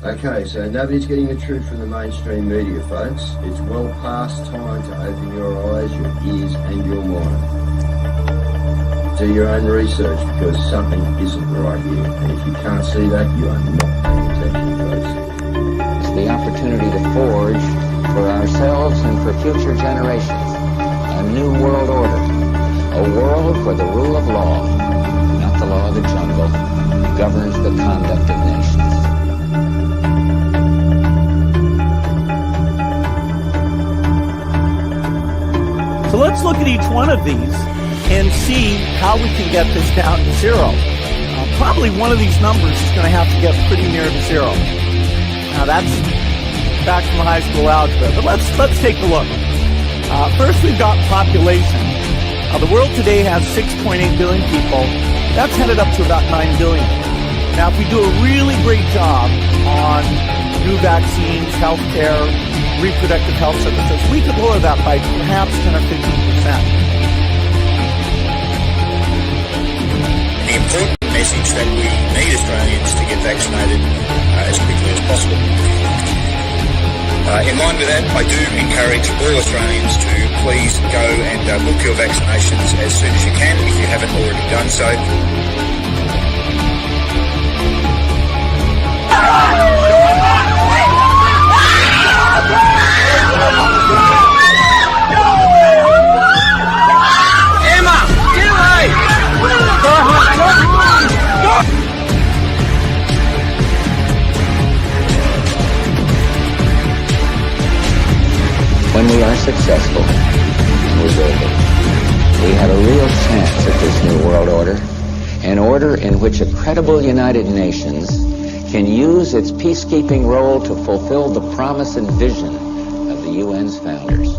Okay, so nobody's getting the truth from the mainstream media, folks. It's well past time to open your eyes, your ears, and your mind. Do your own research because something isn't right here. And if you can't see that, you are not paying attention, folks. It's the opportunity to forge for ourselves and for future generations a new world order. A world where the rule of law, not the law of the jungle, governs the conduct of nations. So let's look at each one of these and see how we can get this down to zero. Probably one of these numbers is going to have to get pretty near to zero. Now that's back from high school algebra, but let's take a look. First, we've got population. The world today has 6.8 billion people. That's headed up to about 9 billion. Now, if we do a really great job on new vaccines, healthcare, reproductive health services, we could lower that by perhaps 10 or 15%. The important message that we need Australians to get vaccinated as quickly as possible. In line with that, I do encourage all Australians to please go and book your vaccinations as soon as you can if you haven't already done so. Emma, get away! When we are successful, we will be. We have a real chance at this new world order, an order in which a credible United Nations can use its peacekeeping role to fulfill the promise and vision of the UN's founders.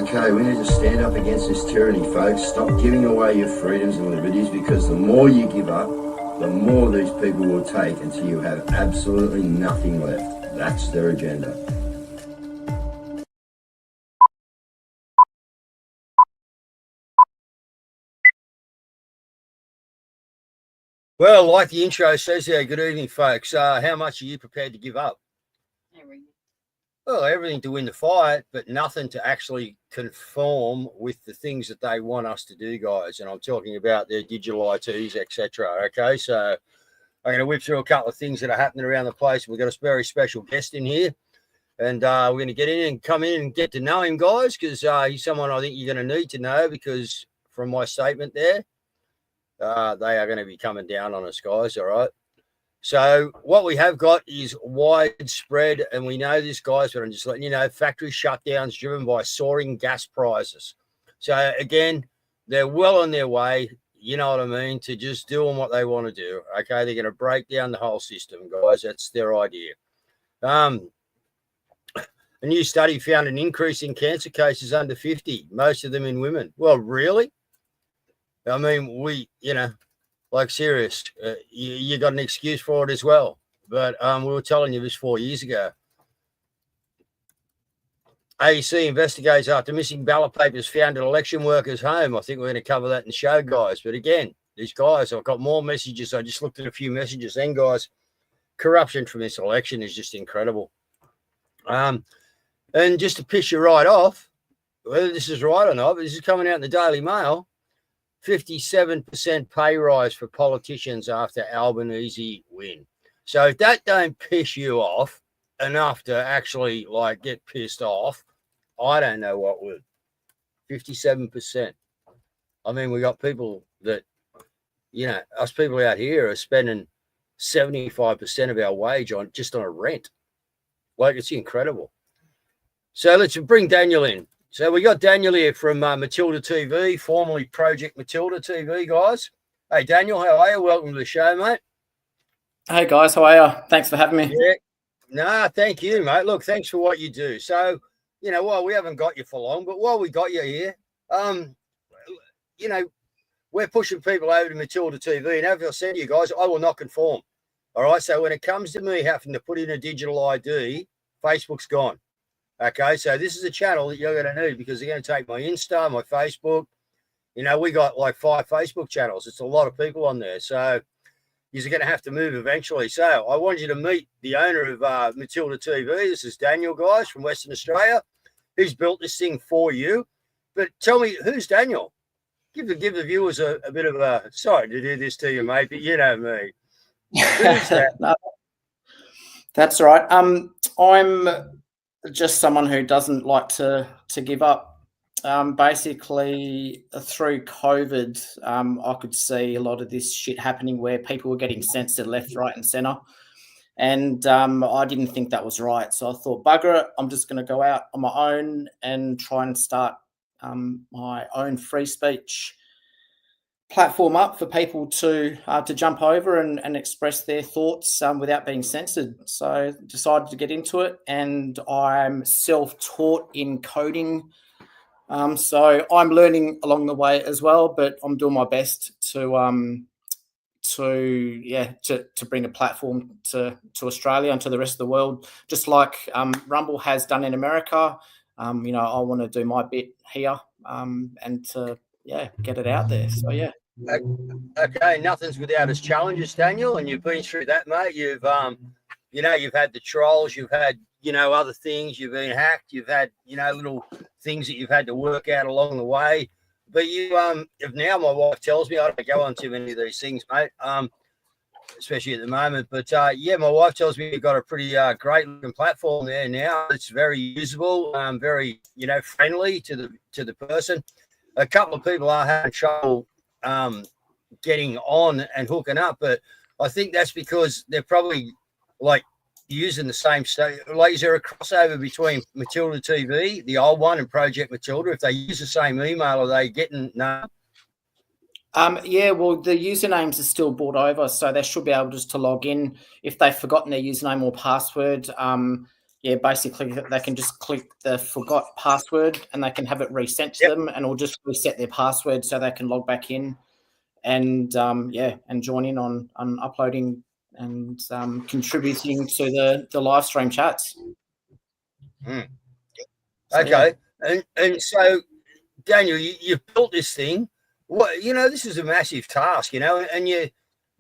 Okay, we need to stand up against this tyranny, folks. Stop giving away your freedoms and liberties, because the more you give up, the more these people will take until you have absolutely nothing left. That's their agenda. Well, like the intro says here, good evening, folks. How much are you prepared to give up? Everything. Well, everything to win the fight, but nothing to actually conform with the things that they want us to do, guys. And I'm talking about their digital ITs, etc. Okay, so I'm going to whip through a couple of things that are happening around the place. We've got a very special guest in here, and we're going to get in and come in and get to know him, guys, because he's someone I think you're going to need to know, because from my statement there, they are going to be coming down on us, guys, all right? So what we have got is widespread, and we know this, guys, but I'm just letting you know, factory shutdowns driven by soaring gas prices. So, again, they're well on their way, you know what I mean, to just doing what they want to do, okay? They're going to break down the whole system, guys. That's their idea. A new study found an increase in cancer cases under 50, most of them in women. Well, really? I mean, like serious, you got an excuse for it as well. But we were telling you this 4 years ago. AEC investigates after missing ballot papers found at election workers' home. I think we're going to cover that in the show, guys. But again, these guys, I've got more messages. I just looked at a few messages. And guys, corruption from this election is just incredible. And just to piss you right off, whether this is right or not, but this is coming out in the Daily Mail. 57% pay rise for politicians after Albanese win. So if that don't piss you off enough to actually like get pissed off, I don't know what would. 57%. I mean, we got people that, us people out here are spending 75% of our wage on a rent. Like, it's incredible. So let's bring Daniel in. So we got Daniel here from Matilda TV, formerly Project Matilda TV, guys. Hey, Daniel, how are you? Welcome to the show, mate. Hey, guys, how are you? Thanks for having me. Yeah. No, thank you, mate. Look, thanks for what you do. So, while we haven't got you for long, but while we got you here, we're pushing people over to Matilda TV. And as I said to you guys, I will not conform. All right, so when it comes to me having to put in a digital ID, Facebook's gone. Okay, so this is a channel that you're going to need, because they're going to take my Insta, my Facebook, You know, we got like 5 Facebook channels. It's a lot of people on there. So you're going to have to move eventually. So I want you to meet the owner of Matilda TV. This is Daniel, guys, from Western Australia. He's built this thing for you. But tell me, who's Daniel? Give the viewers a bit of a, sorry to do this to you, mate, but you know me. Who's that? No, that's right. I'm just someone who doesn't like to give up. Basically, through COVID, I could see a lot of this shit happening where people were getting censored left, right, and centre. And I didn't think that was right. So I thought, bugger it, I'm just going to go out on my own and try and start my own free speech platform up for people to jump over and express their thoughts without being censored. So decided to get into it, and I'm self-taught in coding. So I'm learning along the way as well, but I'm doing my best to bring a platform to Australia and to the rest of the world, just like Rumble has done in America. I want to do my bit here and to get it out there. So yeah. Okay, nothing's without its challenges, Daniel, and you've been through that, mate. You've you've had the trolls, you've had other things, you've been hacked, you've had little things that you've had to work out along the way. But you if now my wife tells me, I don't go on too many of these things, mate, especially at the moment. But my wife tells me you've got a pretty great looking platform there now. It's very usable, very friendly to the person. A couple of people are having trouble getting on and hooking up, but I think that's because they're probably like using the same stuff. Like, is there a crossover between Matilda TV, the old one, and Project Matilda? If they use the same email, are they getting no? Well, the usernames are still brought over, so they should be able just to log in. If they've forgotten their username or password, basically they can just click the forgot password and they can have it resent to them, and it'll just reset their password so they can log back in and and join in on uploading and contributing to the live stream chats. Okay. And so, Daniel, you've built this thing. What this is a massive task, and you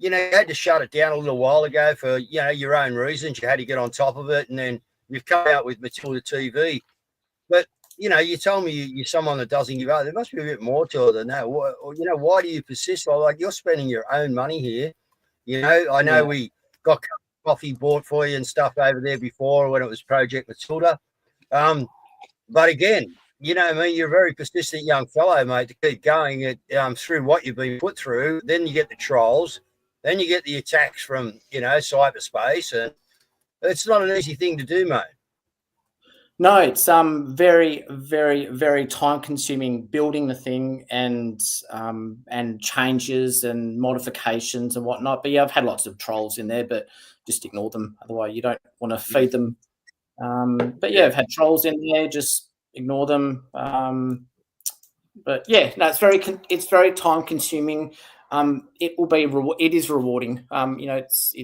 had to shut it down a little while ago for your own reasons. You had to get on top of it, and then you've come out with Matilda TV. But you told me you're someone that doesn't give up. There must be a bit more to it than that. Why do you persist? Like, you're spending your own money here. I know we got coffee bought for you and stuff over there before when it was Project Matilda. But again, you're a very persistent young fellow, mate, to keep going through what you've been put through. Then you get the trolls, then you get the attacks from, cyberspace, and it's not an easy thing to do, mate. No, it's very, very, very time consuming building the thing and changes and modifications and whatnot. But I've had lots of trolls in there, but just ignore them. Otherwise, you don't want to feed them. I've had trolls in there. Just ignore them. It's very time consuming. It is rewarding. It's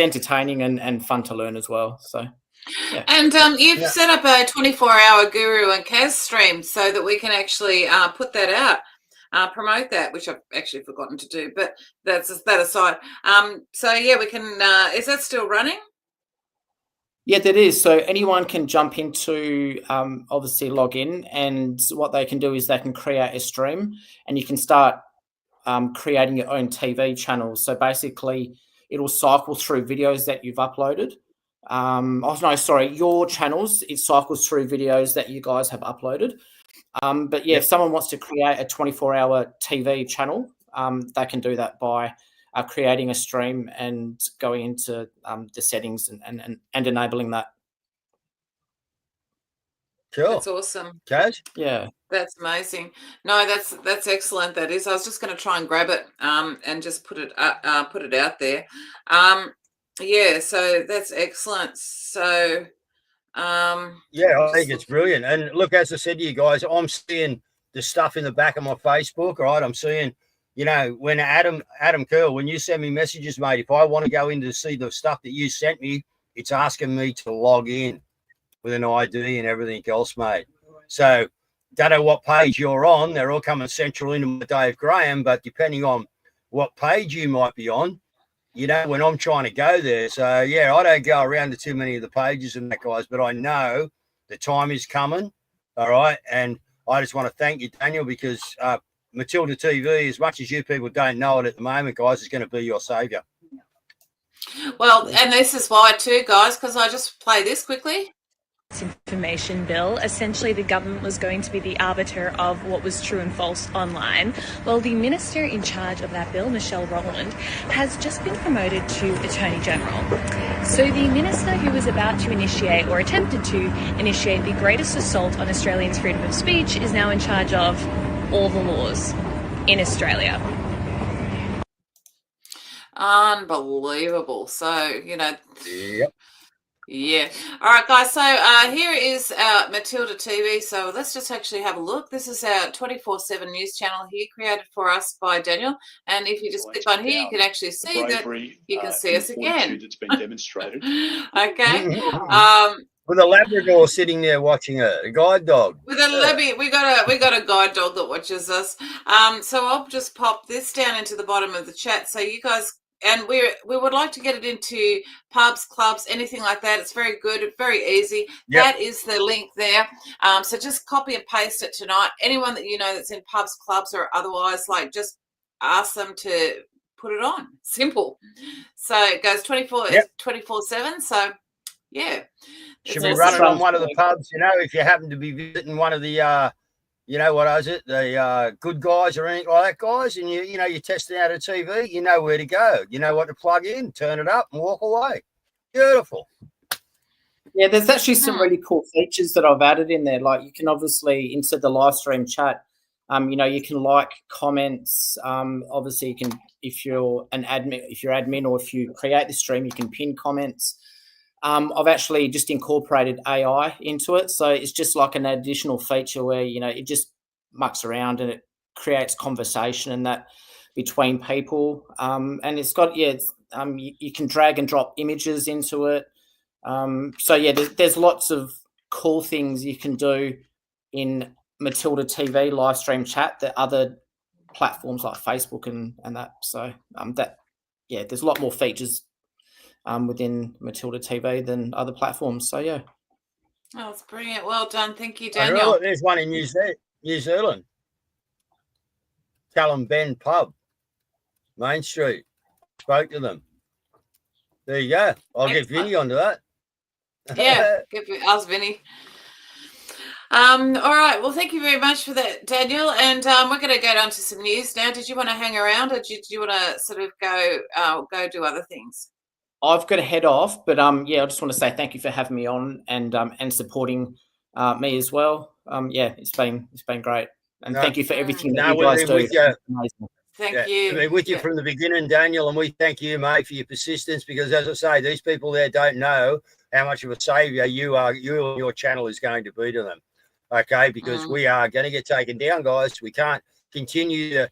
entertaining and fun to learn as well. So. Yeah. And you've set up a 24-hour Guru and Caz stream so that we can actually put that out, promote that, which I've actually forgotten to do. But that aside. We can. Is that still running? Yeah, that is. So anyone can jump into, obviously log in, and what they can do is they can create a stream, and you can start creating your own TV channels. So basically, it'll cycle through videos that you've uploaded. Your channels, it cycles through videos that you guys have uploaded. If someone wants to create a 24-hour TV channel, they can do that by creating a stream and going into the settings and enabling that. Cool. That's awesome. Caz? Yeah. That's amazing. No, that's excellent. That is. I was just going to try and grab it and just put it out there. So that's excellent. So, I think it's brilliant. And look, as I said to you guys, I'm seeing the stuff in the back of my Facebook. Right, I'm seeing, when Adam Curl, when you send me messages, mate, if I want to go in to see the stuff that you sent me, it's asking me to log in with an ID and everything else, mate. So don't know what page you're on. They're all coming central into my Dave Graham, but depending on what page you might be on, you know, when I'm trying to go there. So, yeah, I don't go around to too many of the pages and that, guys, but I know the time is coming, all right? And I just want to thank you, Daniel, because Matilda TV, as much as you people don't know it at the moment, guys, is going to be your saviour. Well, and this is why too, guys, because I just play this quickly. Information bill. Essentially, the government was going to be the arbiter of what was true and false online. Well, the minister in charge of that bill, Michelle Rowland, has just been promoted to Attorney General. So the minister who was about to initiate or attempted to initiate the greatest assault on Australians' freedom of speech is now in charge of all the laws in Australia. Unbelievable. So, you know. Yep. Yeah. All right, guys. So here is our Matilda TV. So let's just actually have a look. This is our 24/7 news channel here, created for us by Daniel. And if you just click on here, you can actually see that you can see us again. That's been demonstrated. Okay. With a Labrador sitting there watching her, a guide dog. With a we got a guide dog that watches us. So I'll just pop this down into the bottom of the chat, so you guys. And we would like to get it into pubs, clubs, anything like that. It's very good. It's very easy. Yep. That is the link there. So just copy and paste it tonight. Anyone that you know that's in pubs, clubs, or otherwise, like, just ask them to put it on. Simple. So it goes 24/7. So yeah. Should be running on one of the pubs, you know, if you happen to be visiting one of the you know, what is it? The Good Guys or anything like that, guys. And you know, you're testing out a TV, you know where to go. You know what to plug in, turn it up and walk away. Beautiful. Yeah, there's actually some really cool features that I've added in there. Like, you can obviously, inside the live stream chat, you know, you can like comments. Obviously you can, if you're admin or if you create the stream, you can pin comments. I've actually just incorporated AI into it. So it's just like an additional feature where, you know, it just mucks around and it creates conversation and that between people. And it's got, you can drag and drop images into it. So, yeah, there's lots of cool things you can do in Matilda TV live stream chat that other platforms like Facebook and that. So there's a lot more features within Matilda TV than other platforms. So, yeah. Oh, that's brilliant. Well done. Thank you, Daniel. There's one in New Zealand. Callum Ben Pub, Main Street. Spoke to them. There you go. I'll get Vinny onto that. Yeah, ask Vinny. All right. Well, thank you very much for that, Daniel. And we're going to go down to some news now. Did you want to hang around, or did you want to sort of go do other things? I've got to head off, but I just want to say thank you for having me on and supporting me as well. It's been great, and thank you for everything that you guys do. Thank you. We're with you from the beginning, Daniel, and we thank you, mate, for your persistence. Because, as I say, these people there don't know how much of a saviour you and your channel is going to be to them. Okay, because we are going to get taken down, guys. We can't continue to,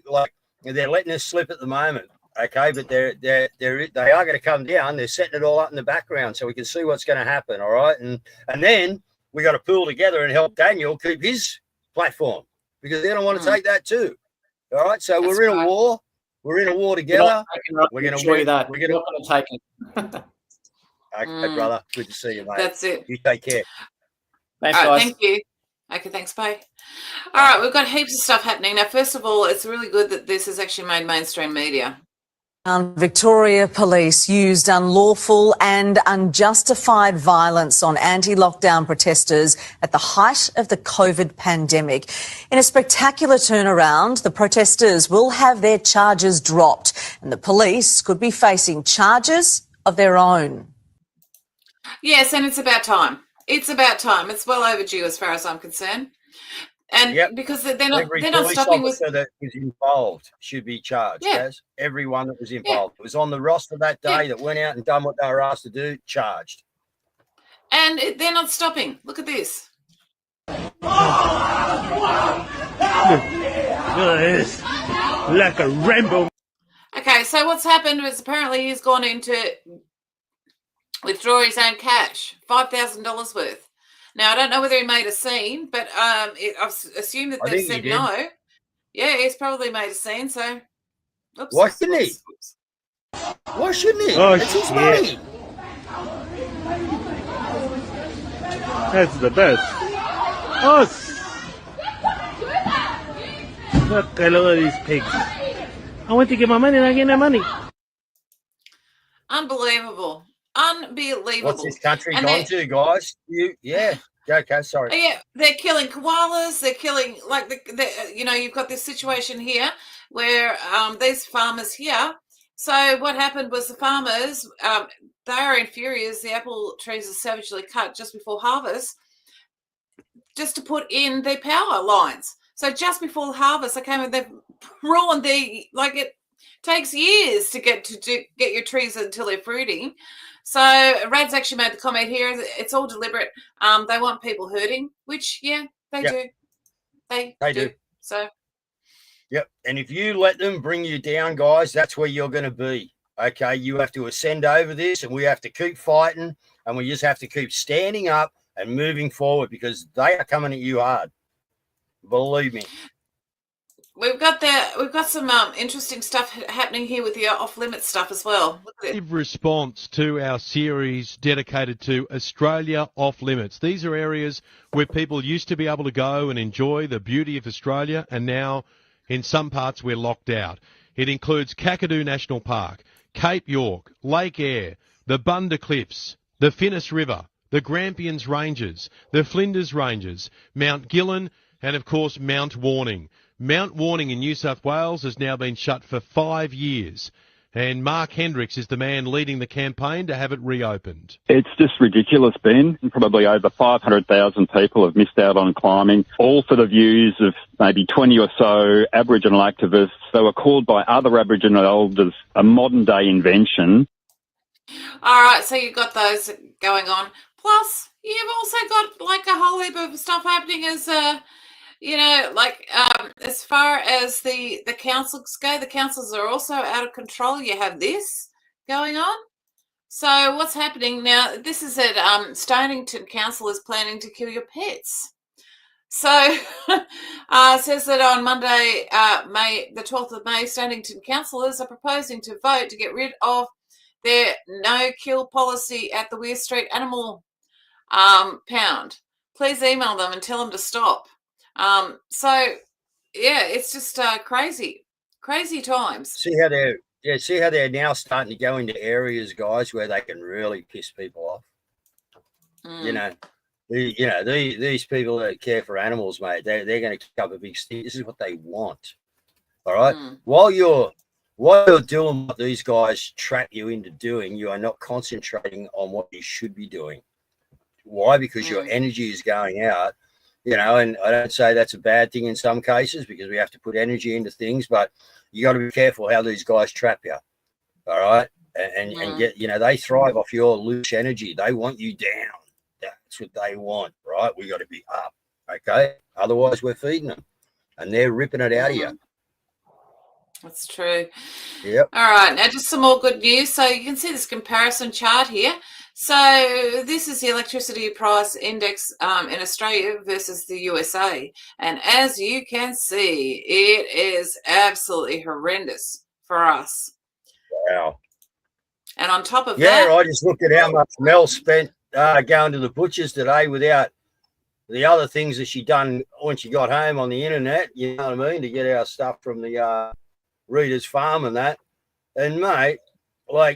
like they're letting us slip at the moment. Okay, but they are going to come down. They're setting it all up in the background so we can see what's going to happen. All right, and then we got to pull together and help Daniel keep his platform, because they don't want to take that too. All right, so we're in a war. We're in a war together. We're going to win that. We're not going to take it. Okay, brother. Good to see you, mate. That's it. You take care. Thanks, guys. Thank you. Okay, thanks. Bye. All right, we've got heaps of stuff happening now. First of all, it's really good that this has actually made mainstream media. Victoria Police used unlawful and unjustified violence on anti-lockdown protesters at the height of the COVID pandemic. In a spectacular turnaround, the protesters will have their charges dropped and the police could be facing charges of their own. Yes, and it's about time. It's about time. It's well overdue as far as I'm concerned. And because they're not stopping with that was involved should be charged. Yes, everyone that was involved. It was on the roster that day that went out and done what they were asked to do, charged. And they're not stopping. Look at this. Look at this, like a rainbow. Okay, so what's happened is apparently he's gone into withdraw his own cash, $5,000 worth. Now I don't know whether he made a scene, but I've assumed that I they've think he said did. no. Yeah, he's probably made a scene. So, oops, Why shouldn't he? oops. Why shouldn't he? Oh, It's his shit. money. That's the best. Oh, look at these pigs. I went to get my money and I get that money. Unbelievable. What's this country And gone to, guys? Okay, sorry. yeah, they're killing koalas. They're killing you've got this situation here where these farmers here. So what happened was the farmers they are infuriated. The apple trees are savagely cut just before harvest, just to put in their power lines. So just before harvest, they came and they've ruined it takes years to get your trees until they're fruiting. So Rad's actually made the comment here. It's all deliberate. They want people hurting, which they do. They do. So. Yep. And if you let them bring you down, guys, that's where you're going to be. Okay. You have to ascend over this, and we have to keep fighting, and we just have to keep standing up and moving forward because they are coming at you hard. Believe me. We've got some interesting stuff happening here with the off-limits stuff as well. Response to our series dedicated to Australia off limits. These are areas where people used to be able to go and enjoy the beauty of Australia, and now in some parts we're locked out. It includes Kakadu National Park, Cape York, Lake Eyre, the Bunda Cliffs, the Finnis River, the Grampians Ranges, the Flinders Ranges, Mount Gillen, and of course Mount Warning. Mount Warning in New South Wales has now been shut for 5 years, and Mark Hendricks is the man leading the campaign to have it reopened. It's just ridiculous, Ben. Probably over 500,000 people have missed out on climbing, all for the views of maybe 20 or so Aboriginal activists. They were called by other Aboriginal elders a modern-day invention. All right, so you've got those going on. Plus, you've also got like a whole heap of stuff happening as as far as the councils go, the councils are also out of control. You have this going on. So what's happening now? This is at Stonington Council is planning to kill your pets. So says that on Monday, the 12th of May, Stonington councillors are proposing to vote to get rid of their no-kill policy at the Weir Street Animal Pound. Please email them and tell them to stop. It's just crazy times. See how they're now starting to go into areas, guys, where they can really piss people off. These people that care for animals, mate, they're going to kick up a big stick. This is what they want. All right. While you're doing what these guys trap you into doing, you are not concentrating on what you should be doing. Why? Because your energy is going out. And I don't say that's a bad thing in some cases because we have to put energy into things, but you got to be careful how these guys trap you. All right. And get, they thrive off your loose energy. They want you down. That's what they want, right? We got to be up. Okay. Otherwise we're feeding them and they're ripping it out of you. That's true. Yep. All right. Now just some more good news. So you can see this comparison chart here. So this is the electricity price index in Australia versus the USA. And as you can see, it is absolutely horrendous for us. Wow. And on top of that... Yeah, I just looked at how much Mel spent going to the butcher's today without the other things that she done when she got home on the internet, you know what I mean, to get our stuff from the Reader's Farm and that. And, mate, I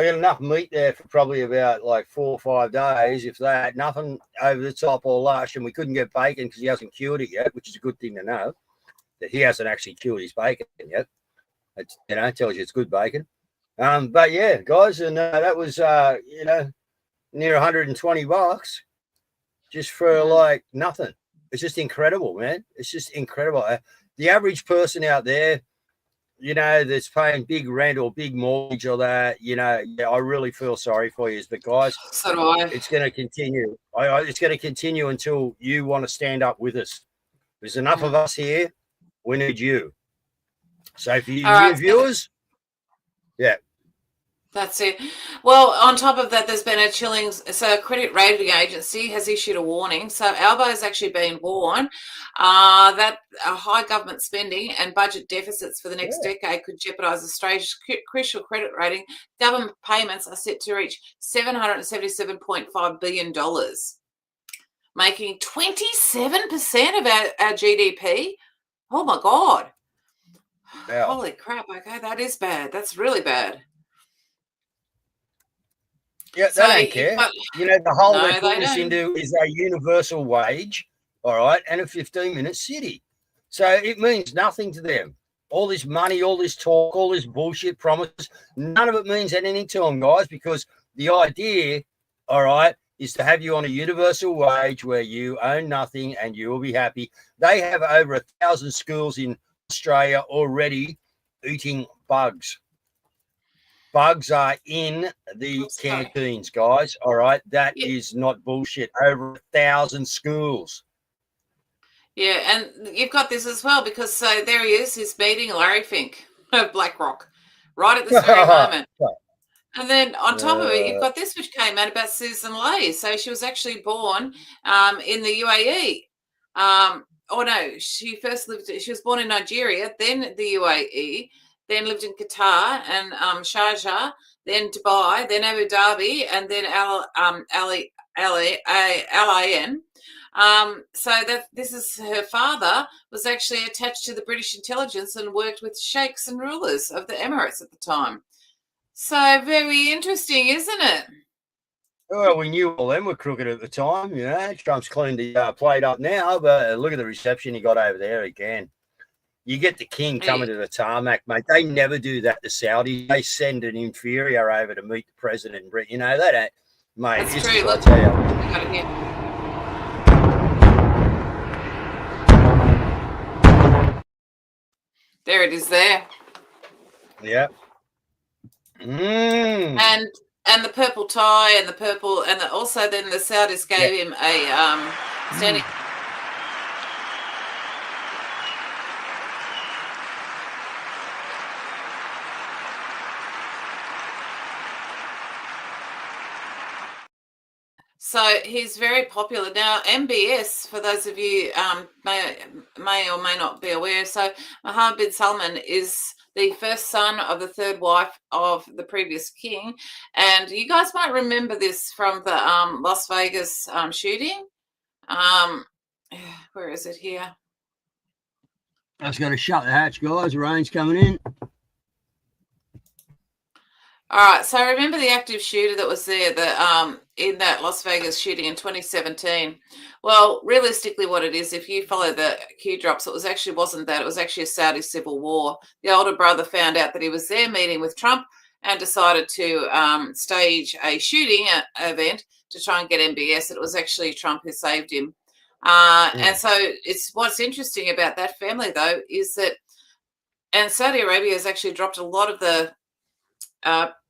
got enough meat there for probably about 4 or 5 days, if that. Nothing over the top or lush, and we couldn't get bacon because he hasn't cured it yet, which is a good thing to know, that he hasn't actually cured his bacon yet. It tells you it's good bacon. But, yeah, guys, and that was, near $120 just for, nothing. It's just incredible, man. It's just incredible. The average person out there, that's paying big rent or big mortgage or that, I really feel sorry for you. But guys, so do I. It's going to continue. It's going to continue until you want to stand up with us. There's enough of us here. We need you. So for you new viewers, That's it. Well, on top of that, there's been a chilling. So, a credit rating agency has issued a warning. So, Albo has actually been warned that high government spending and budget deficits for the next decade could jeopardise Australia's crucial credit rating. Government payments are set to reach $777.5 billion, making 27% of our GDP. Oh my God! Yeah. Holy crap! Okay, that is bad. That's really bad. Yeah, So they don't care. The whole No, they're they putting us don't. into is a universal wage, all right, and a 15-minute city. So it means nothing to them. All this money, all this talk, all this bullshit promises, none of it means anything to them, guys, because the idea, all right, is to have you on a universal wage where you own nothing and you will be happy. They have over 1,000 schools in Australia already eating bugs. Bugs are in the canteens, guys. All right. That is not bullshit. Over 1,000 schools. Yeah, and you've got this as well because so there he is, he's meeting Larry Fink of BlackRock right at this very moment. And then on top of it, you've got this which came out about Susan Lay. So she was actually born in the UAE. She was born in Nigeria, then the UAE, then lived in Qatar and Sharjah, then Dubai, then Abu Dhabi, and then LAN. So that this is her father was actually attached to the British intelligence and worked with sheikhs and rulers of the Emirates at the time. So very interesting, isn't it? Well, we knew all them were crooked at the time. Trump's cleaned the plate up now, but look at the reception he got over there again. You get the king coming to the tarmac, mate. They never do that to Saudi. They send an inferior over to meet the president. That ain't, mate. That's this true. is Look, I tell you. we got it here. There it is there. Yeah. And the purple tie and the purple and also then the Saudis gave him a standing. So he's very popular now. MBS, for those of you may or may not be aware, so Mohammed bin Salman is the first son of the third wife of the previous king, and you guys might remember this from the Las Vegas shooting. Where is it here? I just got to shut the hatch, guys. Rain's coming in. All right, so remember the active shooter that was there in that Las Vegas shooting in 2017? Well, realistically what it is, if you follow the Q drops, wasn't that. It was actually a Saudi civil war. The older brother found out that he was there meeting with Trump and decided to stage a shooting event to try and get MBS. It was actually Trump who saved him. And so what's interesting about that family, though, is that and Saudi Arabia has actually dropped a lot of the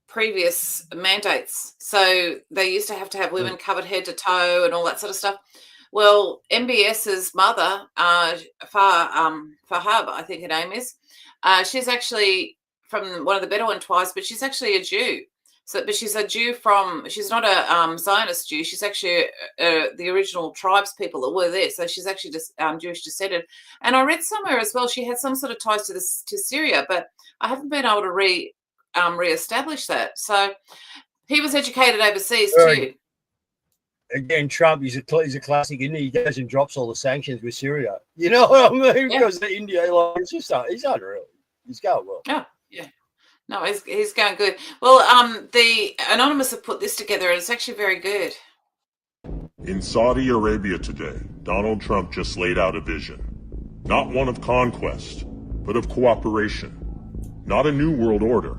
previous mandates. So they used to have women covered head to toe and all that sort of stuff. Well, MBS's mother, Fahab, I think her name is, she's actually from one of the Bedouin tribes, but she's actually a Jew. But she's a Jew she's not a Zionist Jew. She's actually the original tribes people that were there. So she's actually just Jewish descended. And I read somewhere as well, she had some sort of ties to Syria, but I haven't been able to re-establish that. So he was educated overseas too. Again, Trump, he's a classic, isn't he? He goes and drops all the sanctions with Syria. You know what I mean? Yeah. Because India, he's unreal. He's going well. Oh, yeah. No, he's going good. Well, the Anonymous have put this together, and it's actually very good. In Saudi Arabia today, Donald Trump just laid out a vision. Not one of conquest, but of cooperation. Not a new world order,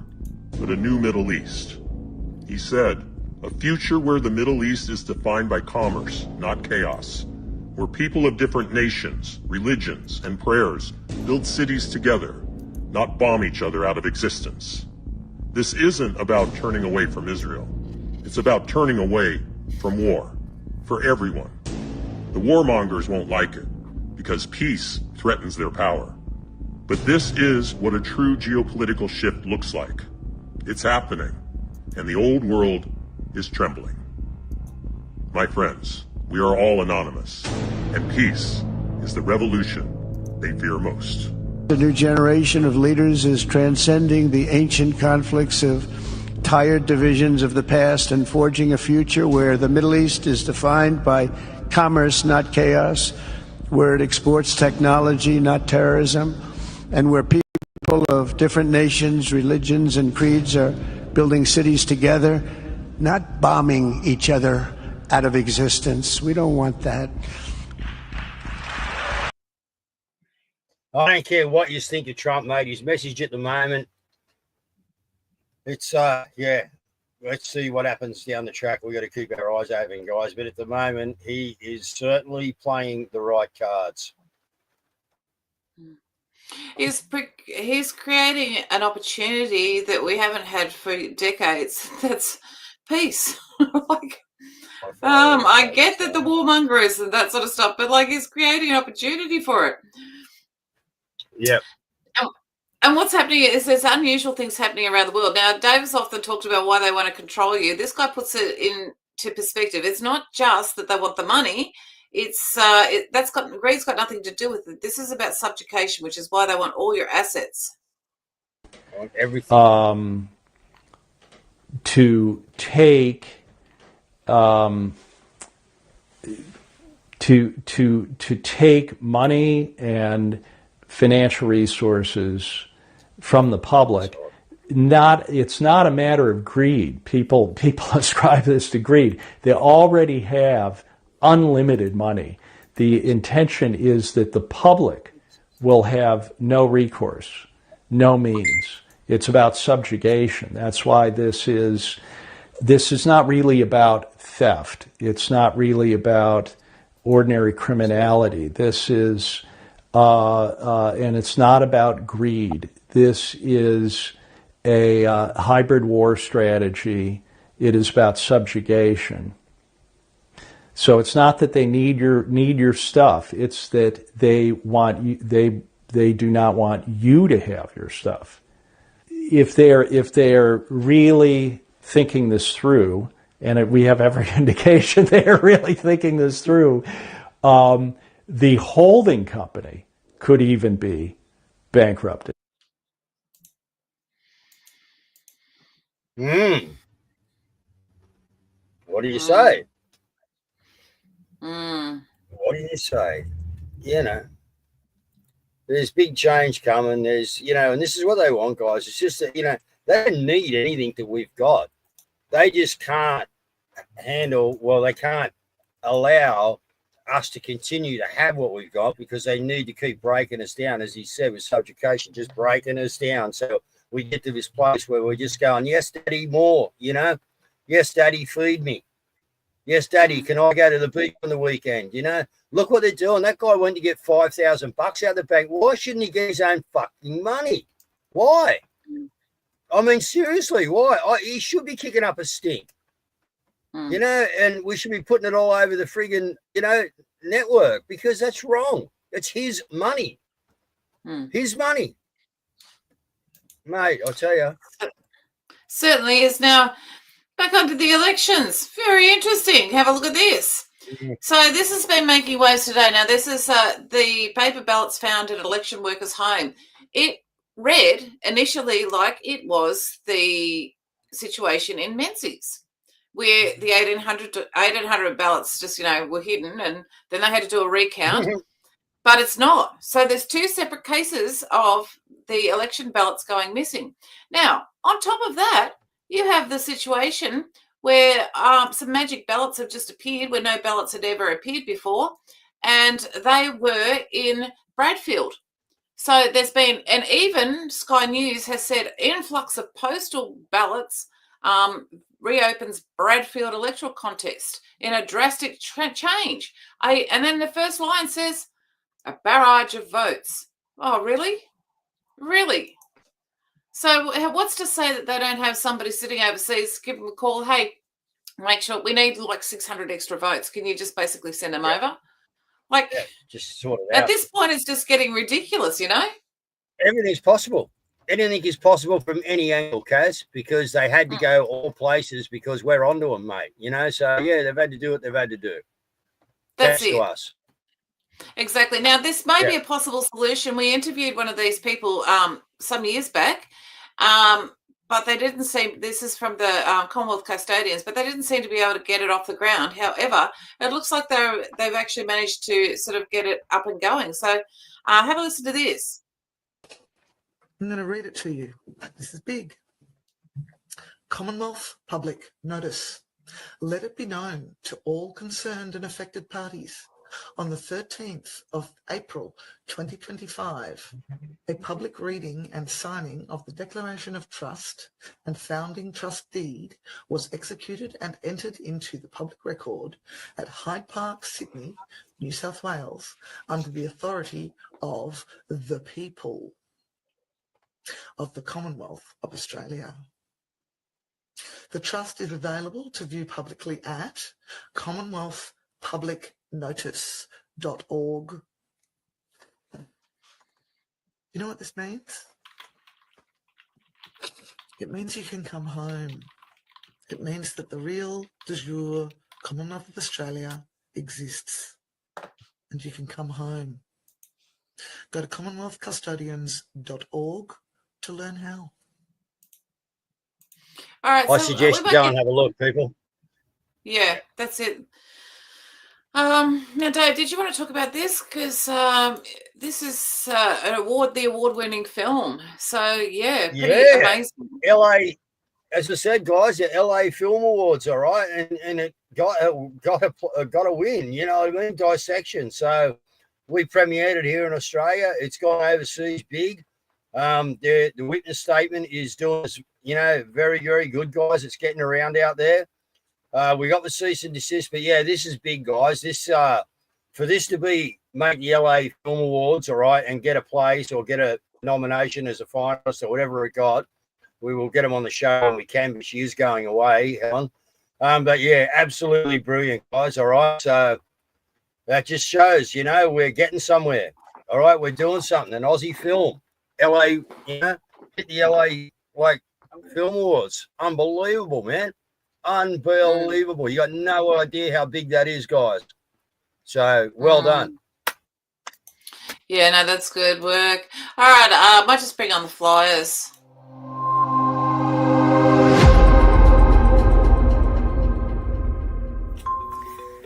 but a new Middle East. He said, a future where the Middle East is defined by commerce, not chaos. Where people of different nations, religions, and prayers build cities together, not bomb each other out of existence. This isn't about turning away from Israel. It's about turning away from war, for everyone. The warmongers won't like it, because peace threatens their power. But this is what a true geopolitical shift looks like. It's happening. and the old world is trembling. My friends, we are all anonymous, and peace is the revolution they fear most. The new generation of leaders is transcending the ancient conflicts of tired divisions of the past and forging a future where the Middle East is defined by commerce, not chaos, where it exports technology, not terrorism, and where people of different nations, religions, and creeds are building cities together, not bombing each other out of existence. We don't want that. I don't care what you think of Trump, mate. His message at the moment, it's, let's see what happens down the track. We've got to keep our eyes open, guys. But at the moment, he is certainly playing the right cards. He's creating an opportunity that we haven't had for decades. That's peace. I get that the warmongers and that sort of stuff, but like he's creating an opportunity for it. Yep. And what's happening is there's unusual things happening around the world. Now, Davis often talked about why they want to control you. This guy puts it into perspective. It's not just that they want the money. It's greed's got nothing to do with it. This is about subjugation, which is why they want all your assets. Everything. To take to take money and financial resources from the public. It's not a matter of greed. People ascribe this to greed. They already have unlimited money. The intention is that the public will have no recourse, no means. It's about subjugation. That's why this is not really about theft. It's not really about ordinary criminality. This is and it's not about greed. This is a hybrid war strategy. It is about subjugation. So it's not that they need your stuff. It's that they want you, they do not want you to have your stuff. If they're really thinking this through, and we have every indication they are really thinking this through, the holding company could even be bankrupted. What do you say? What do you say? You know, there's big change coming. There's, and this is what they want, guys. It's just that, they don't need anything that we've got. They just can't they can't allow us to continue to have what we've got because they need to keep breaking us down, as he said, with subjugation, just breaking us down. So we get to this place where we're just going, yes, Daddy, more, Yes, Daddy, feed me. Yes, Daddy, can I go to the beach on the weekend? Look what they're doing. That guy went to get $5,000 out of the bank. Why shouldn't he get his own fucking money? Why? I mean, seriously, why? He should be kicking up a stink. And we should be putting it all over the friggin', network because that's wrong. It's his money. His money. Mate, I'll tell you. Certainly is. Now, back onto the elections. Very interesting. Have a look at this. So this has been making waves today. Now, this is the paper ballots found at election workers' home. It read initially like it was the situation in Menzies, where the 1,800 ballots just, were hidden, and then they had to do a recount. But it's not. So there's two separate cases of the election ballots going missing. Now, on top of that, you have the situation where some magic ballots have just appeared where no ballots had ever appeared before, and they were in Bradfield. So there's been, and even Sky News has said, influx of postal ballots reopens Bradfield electoral contest in a drastic change. And then the first line says, a barrage of votes. Oh, really? Really? So what's to say that they don't have somebody sitting overseas, give them a call, hey, make sure we need like 600 extra votes. Can you just basically send them over? Just sort it out. At this point, it's just getting ridiculous, Everything's possible. anything is possible from any angle, Caz, because they had to go all places because we're onto them, mate. You know, so yeah, they've had to do what they've had to do. That's it. To us. Exactly. Now, this may be a possible solution. We interviewed one of these people some years back, but they didn't seem, this is from the Commonwealth Custodians, but they didn't seem to be able to get it off the ground. However, it looks like they've actually managed to sort of get it up and going. So have a listen to this. I'm going to read it to you. This is big. Commonwealth Public Notice. Let it be known to all concerned and affected parties. On the 13th of April 2025, a public reading and signing of the Declaration of Trust and Founding Trust Deed was executed and entered into the public record at Hyde Park, Sydney, New South Wales, under the authority of the people of the Commonwealth of Australia. The trust is available to view publicly at commonwealthpublicnotice.org. You know what this means? It means you can come home. It means that the real de jure Commonwealth of Australia exists and you can come home. Go to commonwealthcustodians.org to learn how. All right. I suggest you go and have a look, people. Yeah, that's it. Now, Dave, did you want to talk about this? Because this is the award-winning film. So, yeah, pretty amazing. LA, as I said, guys, the LA Film Awards, all right, and it got a win. You know what I mean? Dissection. So we premiered it here in Australia. It's gone overseas big. The witness statement is doing us, you know, very, very good, guys. It's getting around out there. We got the cease and desist, but yeah, this is big, guys. This for this to make the LA Film Awards, all right, and get a place or get a nomination as a finalist or whatever it got, we will get them on the show when we can. But she is going away, Helen. But yeah, absolutely brilliant, guys. All right, so that just shows, you know, we're getting somewhere. All right, we're doing something. An Aussie film, LA, you know, hit the LA Film Awards. Unbelievable, man. Unbelievable. You got no idea how big that is, guys. So well done. Yeah, no, that's good work. All right, I might just bring on the flyers.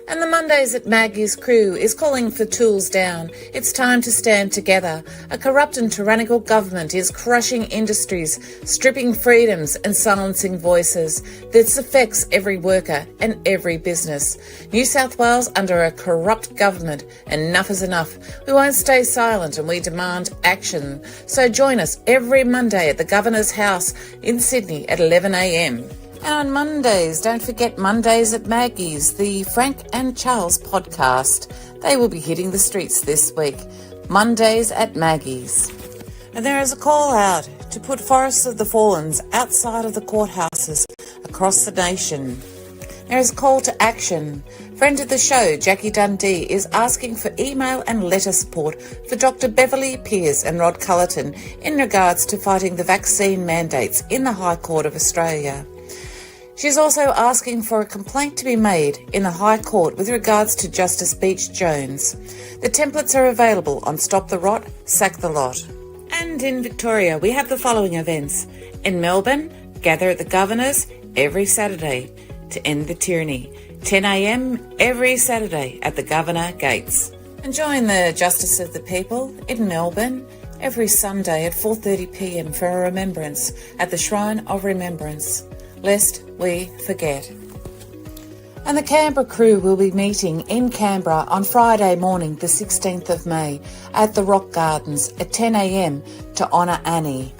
And the Mondays at Maggie's crew is calling for tools down. It's time to stand together. A corrupt and tyrannical government is crushing industries, stripping freedoms and silencing voices. This affects every worker and every business. New South Wales under a corrupt government. Enough is enough. We won't stay silent and we demand action. So join us every Monday at the Governor's House in Sydney at 11 a.m. And on Mondays, don't forget Mondays at Maggie's, the Frank and Charles podcast. They will be hitting the streets this week. Mondays at Maggie's. And there is a call out to put Forests of the Fallens outside of the courthouses across the nation. There is a call to action. Friend of the show, Jackie Dundee, is asking for email and letter support for Dr. Beverly Pearce and Rod Cullerton in regards to fighting the vaccine mandates in the High Court of Australia. She's also asking for a complaint to be made in the High Court with regards to Justice Beach Jones. The templates are available on Stop the Rot, Sack the Lot. And in Victoria, we have the following events. In Melbourne, gather at the Governor's every Saturday to end the tyranny. 10 a.m. every Saturday at the Governor Gates. And join the Justice of the People in Melbourne every Sunday at 4:30 p.m. for a remembrance at the Shrine of Remembrance, lest we forget. And the Canberra crew will be meeting in Canberra on Friday morning, the 16th of May, at the Rock Gardens at 10 a.m. to honour Annie.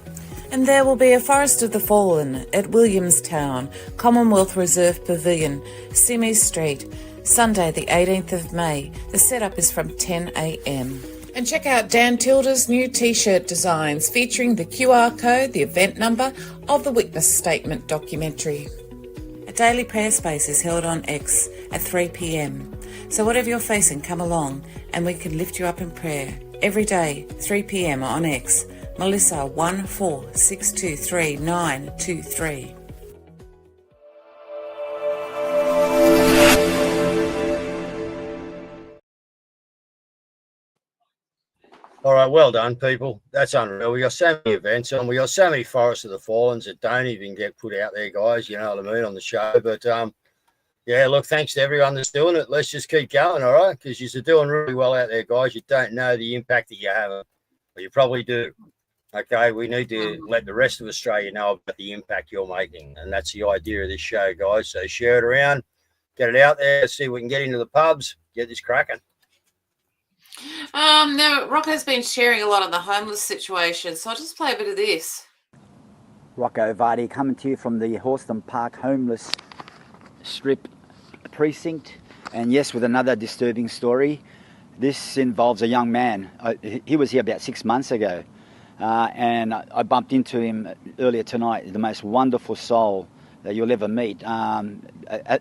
And there will be a Forest of the Fallen at Williamstown, Commonwealth Reserve Pavilion, Simi Street, Sunday the 18th of May. The setup is from 10 a.m. And check out Dan Tilda's new t-shirt designs featuring the QR code, the event number of the witness statement documentary. A daily prayer space is held on X at 3 p.m. So whatever you're facing, come along and we can lift you up in prayer. Every day, 3 p.m. on X, Melissa 14623 All right, well done, people. That's unreal. We got so many events on. We got so many Forest of the Fallens that don't even get put out there, guys. You know what I mean, on the show. But yeah, look, thanks to everyone that's doing it. Let's just keep going, all right? Because you're doing really well out there, guys. You don't know the impact that you have, but you probably do. Okay, we need to let the rest of Australia know about the impact you're making, and that's the idea of this show, guys. So share it around, get it out there, see if we can get into the pubs, get this cracking. Now, Rocco's been sharing a lot on the homeless situation, so I'll just play a bit of this. Rocco Vardy coming to you from the Horston Park Homeless Strip Precinct, and yes, with another disturbing story. This involves a young man. He was here about 6 months ago, and I bumped into him earlier tonight. The most wonderful soul that you'll ever meet. A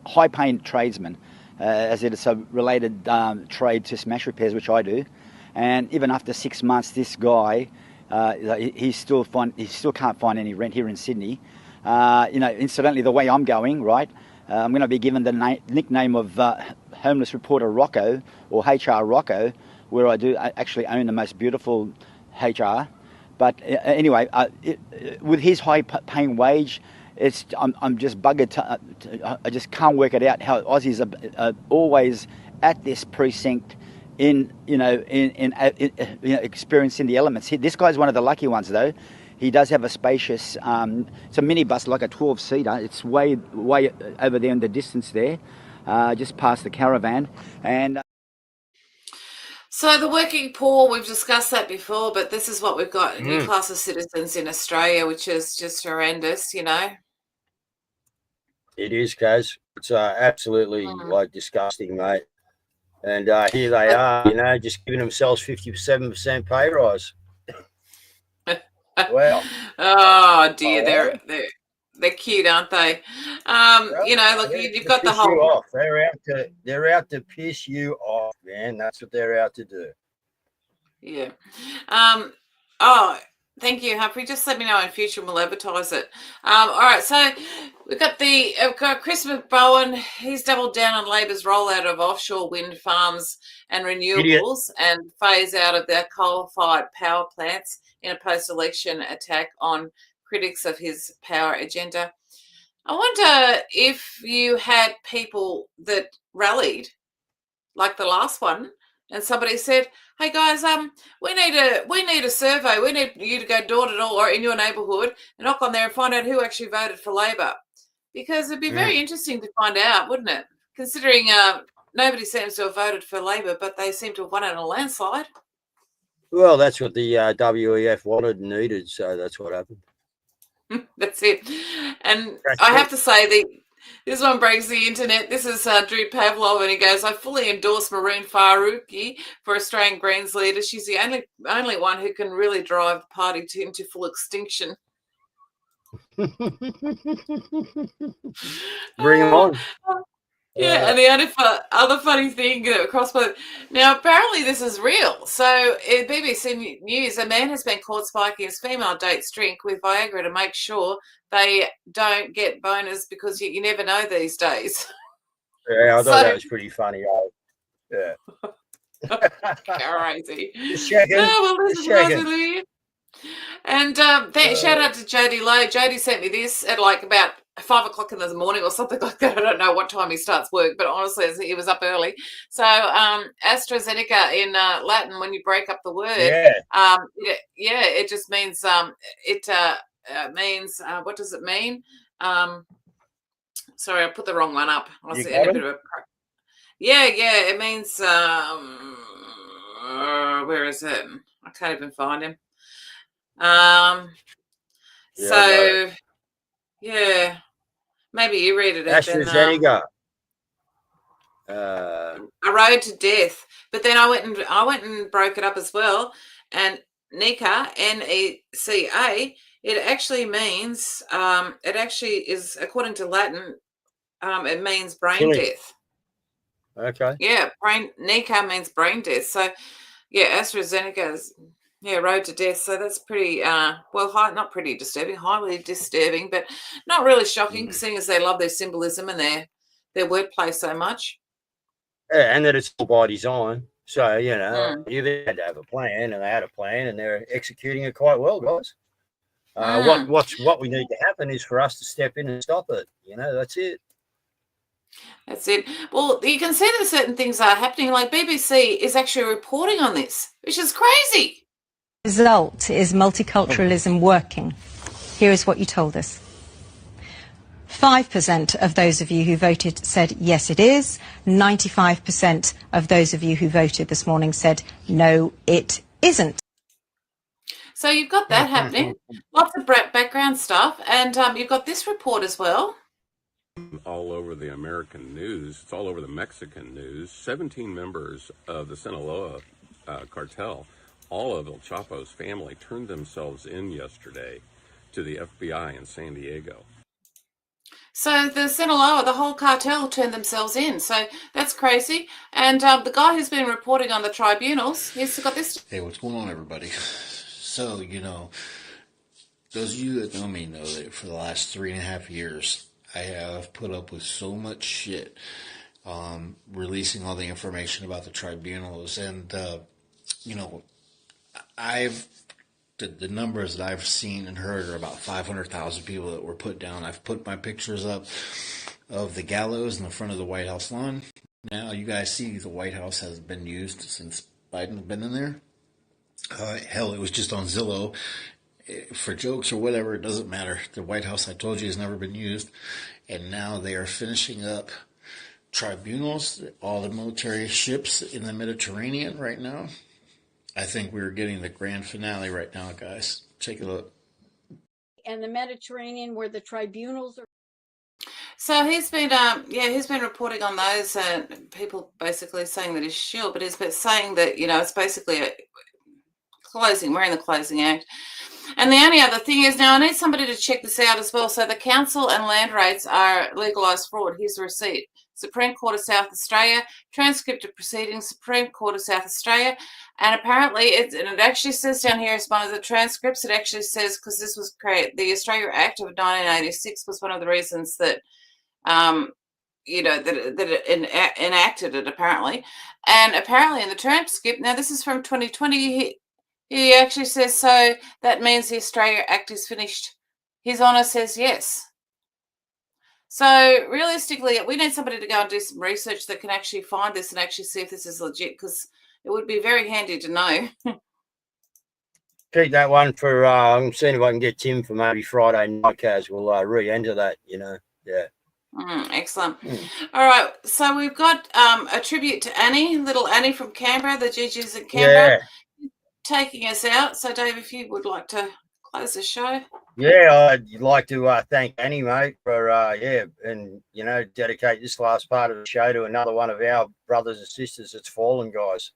high-paying tradesman. As it is a related trade to smash repairs, which I do, and even after 6 months, this guy he still can't find any rent here in Sydney. Incidentally, the way I'm going, right, I'm going to be given the nickname of homeless reporter Rocco, or HR Rocco, where I do actually own the most beautiful HR. But anyway, with his high-paying wage. I'm just buggered. I just can't work it out how Aussies are always at this precinct in experiencing the elements. This guy's one of the lucky ones, though. He does have a spacious. It's a minibus, like a 12-seater. It's way over there in the distance there, just past the caravan, and. So the working poor, we've discussed that before, but this is what we've got: a new class of citizens in Australia, which is just horrendous, It is, Caz. It's absolutely disgusting, mate. And here they are, just giving themselves 57% pay rise. Wow. Oh dear, they're cute, aren't they? Look, you've got the whole. You off. They're out to piss you off, man. That's what they're out to do. Yeah. Thank you, Humphrey. Just let me know in future and we'll advertise it. All right, so we've got Chris McBowen. He's doubled down on Labor's rollout of offshore wind farms and renewables and phase out of their coal-fired power plants in a post-election attack on critics of his power agenda. I wonder if you had people that rallied, like the last one, and somebody said, "Hey guys, we need a survey. We need you to go door to door in your neighbourhood and knock on there and find out who actually voted for Labor," because it'd be very interesting to find out, wouldn't it? Considering nobody seems to have voted for Labor, but they seem to have won in a landslide. Well, that's what the WEF wanted and needed, so that's what happened. That's it. And I have to say, this one breaks the internet. This is Drew Pavlov, and he goes, "I fully endorse Maroon Faruqi for Australian Greens leader. She's the only one who can really drive the party into full extinction." Bring them on. Yeah, and the other funny thing across both. Now, apparently this is real. So, in BBC News, a man has been caught spiking his female date's drink with Viagra to make sure they don't get boners, because you never know these days. Yeah, I thought that was pretty funny. Yeah. Crazy. Just checking. Just checking. And shout out to Jody Lowe. Jody sent me this at like about 5 o'clock in the morning or something like that. I don't know what time he starts work, but honestly, he was up early. So AstraZeneca in Latin, when you break up the word, it just means means what does it mean? Sorry, I put the wrong one up. I was in a bit of a it means where is it? I can't even find him. Maybe you read it. AstraZeneca. A road to death. But then I went and broke it up as well. And NECA, NECA, it actually means it actually is, according to Latin, it means brain death. Okay. Yeah, NECA means brain death. So yeah, AstraZeneca is Yeah, road to death. So that's pretty, not pretty disturbing, highly disturbing, but not really shocking, seeing as they love their symbolism and their wordplay so much. Yeah, and that it's all by design. So, you know, you had to have a plan, and they had a plan, and they're executing it quite well, guys. What we need to happen is for us to step in and stop it. You know, that's it. That's it. Well, you can see that certain things are happening. Like BBC is actually reporting on this, which is crazy. Result is multiculturalism working. Here is what you told us. 5% of those of you who voted said yes it is. 95% of those of you who voted this morning said no it isn't. So you've got that happening. Lots of background stuff. And you've got this report as well. All over the American news, it's all over the Mexican news. 17 members of the Sinaloa cartel, all of El Chapo's family, turned themselves in yesterday to the FBI in San Diego. So the Sinaloa, the whole cartel turned themselves in. So that's crazy. And the guy who's been reporting on the tribunals, he's got this. Hey, what's going on, everybody? So, you know, those of you that know me know that for the last 3.5 years, I have put up with so much shit, releasing all the information about the tribunals. And, you know, the numbers that I've seen and heard are about 500,000 people that were put down. I've put my pictures up of the gallows in the front of the White House lawn. Now you guys see the White House has been used since Biden's been in there. Hell, it was just on Zillow. For jokes or whatever, it doesn't matter. The White House, I told you, has never been used. And now they are finishing up tribunals, all the military ships in the Mediterranean right now. I think we're getting the grand finale right now, guys. Take a look. And the Mediterranean where the tribunals are. So he's been reporting on those, and people basically saying that he's shill, but he's been saying that, you know, it's basically we're in the closing act. And the only other thing is, now I need somebody to check this out as well. So the council and land rates are legalised fraud. Here's the receipt. Supreme Court of South Australia, transcript of proceedings, Supreme Court of South Australia. And apparently, it actually says down here as one of the transcripts, it actually says, because this was created, the Australia Act of 1986 was one of the reasons that, that it enacted it, apparently. And apparently in the transcript, now this is from 2020, he actually says, so that means the Australia Act is finished. His Honour says yes. So realistically, we need somebody to go and do some research that can actually find this and actually see if this is legit, because it would be very handy to know. Keep that one for, I'm seeing if I can get Tim for maybe Friday night, Caz. We'll re-enter that, you know. Yeah. Excellent. All right. So we've got a tribute to Annie, little Annie from Canberra, the GG's in Canberra. Yeah. Taking us out. So Dave, if you would like to close the show. Yeah, I'd like to thank Annie, mate, for and you know, dedicate this last part of the show to another one of our brothers and sisters that's fallen, guys.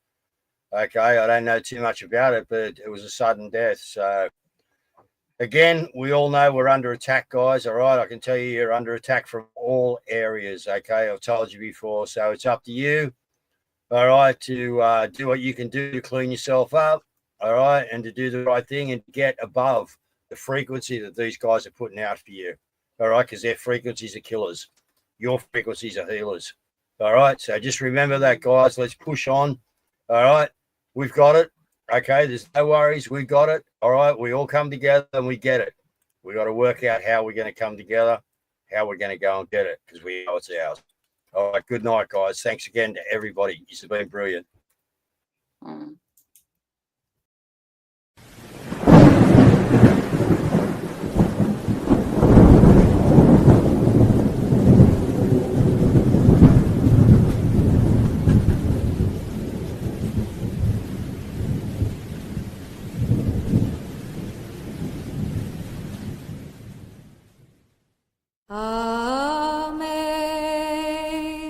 Okay, I don't know too much about it, but it was a sudden death. So again, we all know we're under attack, guys. All right, I can tell you you're under attack from all areas. Okay, I've told you before, so it's up to you. All right, to do what you can do to clean yourself up. All right, and to do the right thing and get above the frequency that these guys are putting out for you. All right, because their frequencies are killers. Your frequencies are healers. All right, so just remember that, guys. Let's push on. All right, we've got it. Okay, there's no worries. We got it. All right, we all come together and we get it. We got to work out how we're going to come together, how we're going to go and get it, because we know it's ours. All right, good night, guys. Thanks again to everybody. This has been brilliant.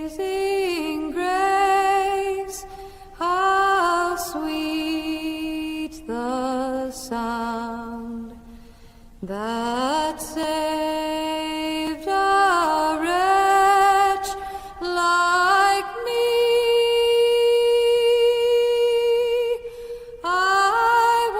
Amazing grace, how sweet the sound that saved a wretch like me. I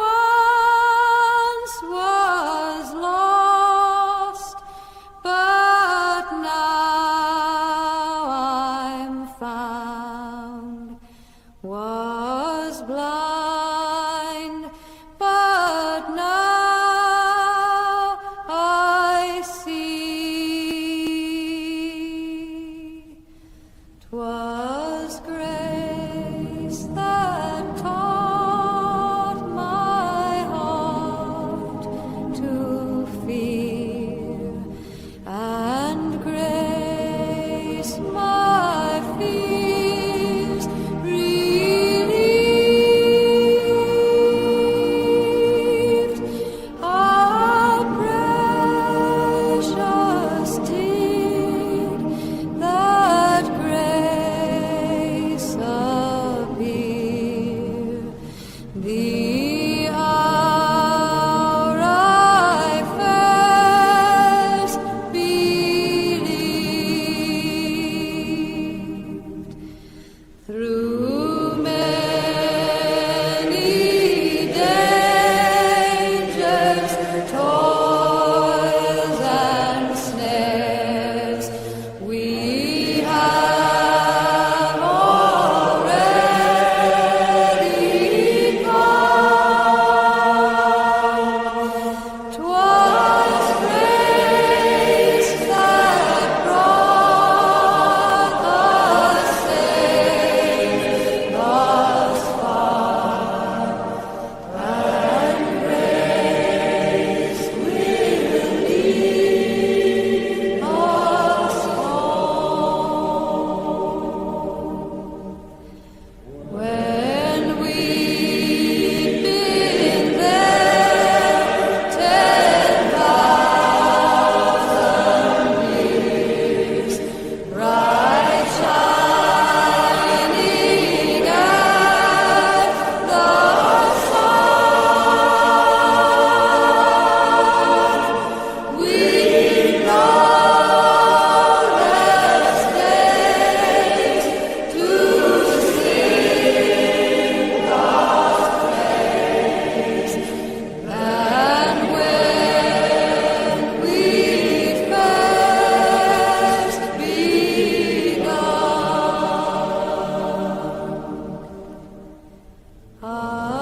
Ah.